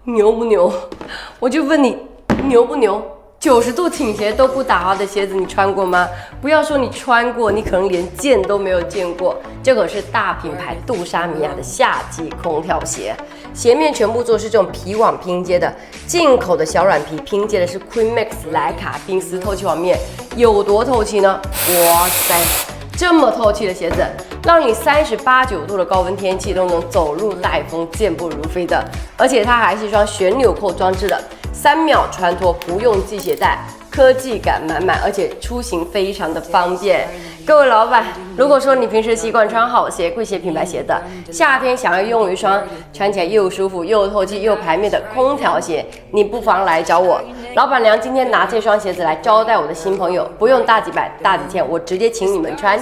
牛不牛？我就问你牛不牛？90度倾斜都不打滑的鞋子你穿过吗？不要说你穿过，你可能连见都没有见过。这可是大品牌杜莎米亚的夏季空调鞋，鞋面全部做的是这种皮网拼接的，进口的小软皮拼接的是 Queen Max 莱卡冰丝透气网面，有多透气呢？哇塞！这么透气的鞋子，让你38、9度的高温天气都能走路带风、健步如飞的。而且它还是一双旋钮扣装置的，3秒穿脱，不用系鞋带，科技感满满，而且出行非常的方便。各位老板，如果说你平时习惯穿好鞋、贵鞋品牌鞋的，夏天想要用一双穿起来又舒服、又透气、又排面的空调鞋，你不妨来找我。老板娘今天拿这双鞋子来招待我的新朋友，不用大几百、大几千，我直接请你们穿。